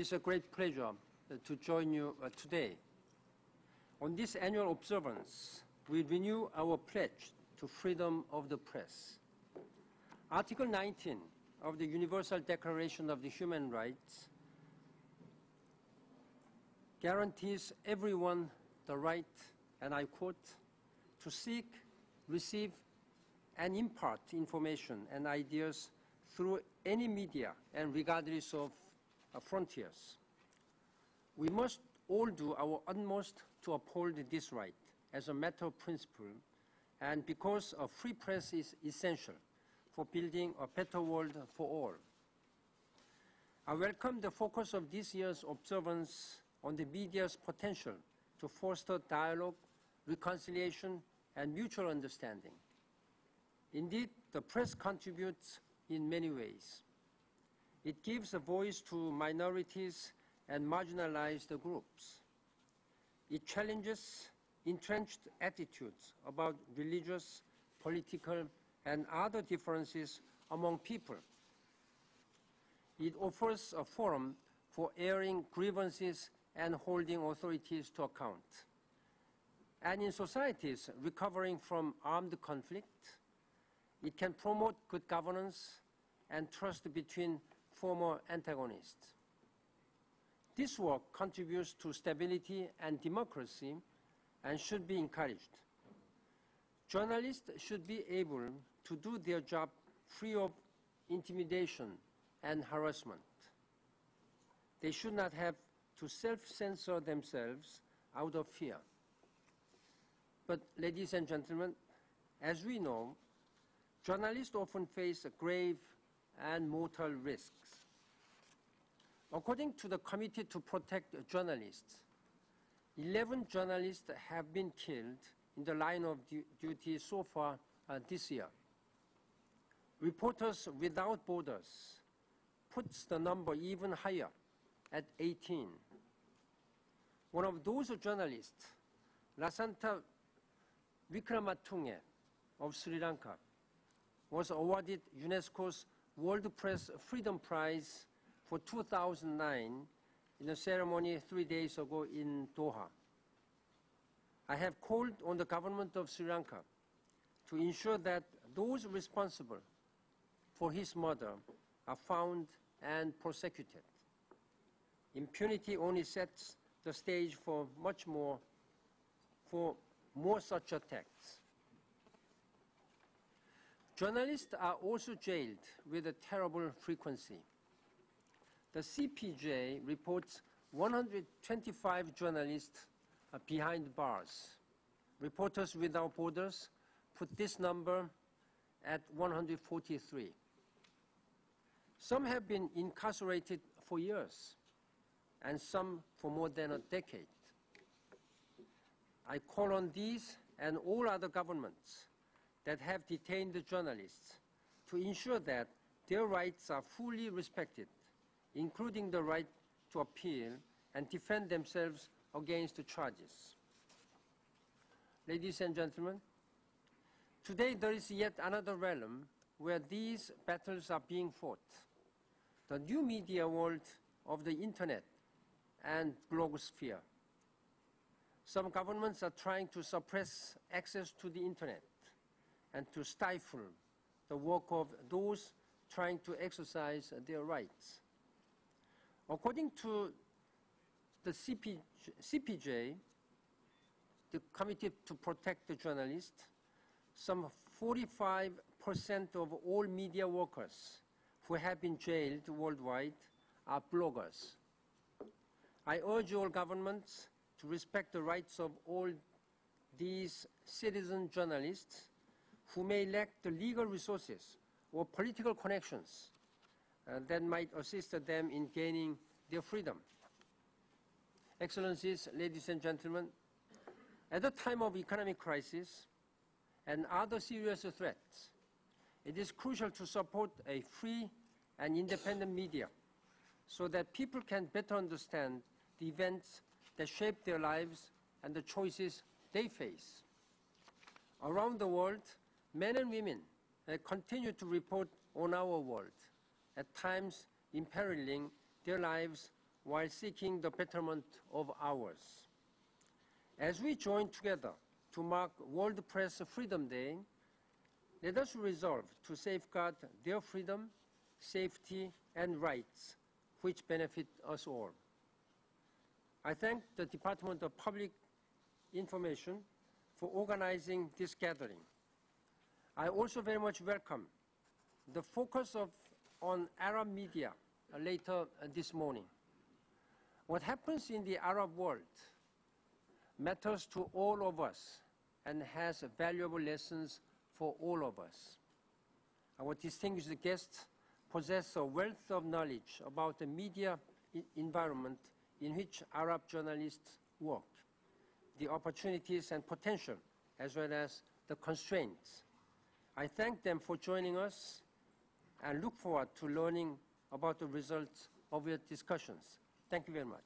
is a great pleasure to join you today. On this annual observance, we renew our pledge to freedom of the press. Article 19 of the Universal Declaration of the Human Rights guarantees everyone the right, and I quote, to seek, receive, and impart information and ideas through any media and regardless of frontiers. We must all do our utmost to uphold this right as a matter of principle, and because a free press is essential for building a better world for all. I welcome the focus of this year's observance on the media's potential to foster dialogue, reconciliation, and mutual understanding. Indeed, the press contributes in many ways. It gives a voice to minorities and marginalized groups. It challenges entrenched attitudes about religious, political, and other differences among people. It offers a forum for airing grievances and holding authorities to account. And in societies recovering from armed conflict, it can promote good governance and trust between former antagonists. This work contributes to stability and democracy and should be encouraged. Journalists should be able to do their job free of intimidation and harassment. They should not have to self-censor themselves out of fear. But, ladies and gentlemen, as we know, journalists often face grave and mortal risks. According to the Committee to Protect Journalists, 11 journalists have been killed in the line of duty so far this year. Reporters Without Borders puts the number even higher at 18. One of those journalists, Lasantha Wickramatunge of Sri Lanka, was awarded UNESCO's World Press Freedom Prize for 2009 in a ceremony 3 days ago in Doha. I have called on the government of Sri Lanka to ensure that those responsible for his murder are found and prosecuted. Impunity only sets the stage for more such attacks. Journalists are also jailed with a terrible frequency. The CPJ reports 125 journalists behind bars. Reporters Without Borders put this number at 143. Some have been incarcerated for years, and some for more than a decade. I call on these and all other governments that have detained the journalists to ensure that their rights are fully respected, including the right to appeal and defend themselves against the charges. Ladies and gentlemen, today there is yet another realm where these battles are being fought: the new media world of the Internet and blogosphere. Some governments are trying to suppress access to the Internet and to stifle the work of those trying to exercise their rights. According to the CPJ, the Committee to Protect the Journalists, some 45% of all media workers who have been jailed worldwide are bloggers. I urge all governments to respect the rights of all these citizen journalists who may lack the legal resources or political connections that might assist them in gaining their freedom. Excellencies, ladies and gentlemen, at a time of economic crisis and other serious threats, it is crucial to support a free and independent media so that people can better understand the events that shape their lives and the choices they face. Around the world, men and women continue to report on our world, at times imperiling their lives while seeking the betterment of ours. As we join together to mark World Press Freedom Day, let us resolve to safeguard their freedom, safety, and rights, which benefit us all. I thank the Department of Public Information for organizing this gathering. I also very much welcome the focus on Arab media later this morning. What happens in the Arab world matters to all of us and has valuable lessons for all of us. Our distinguished guests possess a wealth of knowledge about the media environment in which Arab journalists work, the opportunities and potential, as well as the constraints. I thank them for joining us and look forward to learning about the results of your discussions. Thank you very much.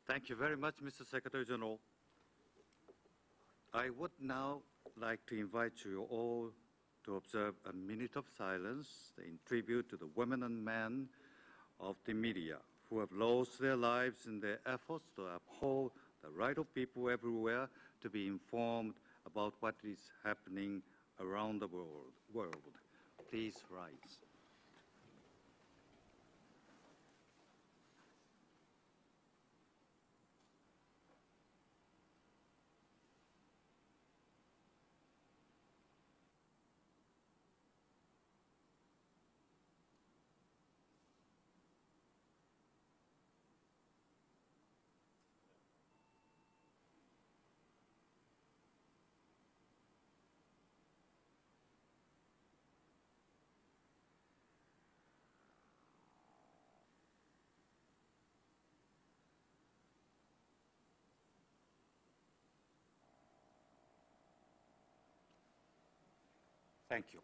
Thank you very much, Mr. Secretary General. I would now like to invite you all to observe a minute of silence in tribute to the women and men of the media who have lost their lives in their efforts to uphold the right of people everywhere to be informed about what is happening around the world. Please rise. Thank you.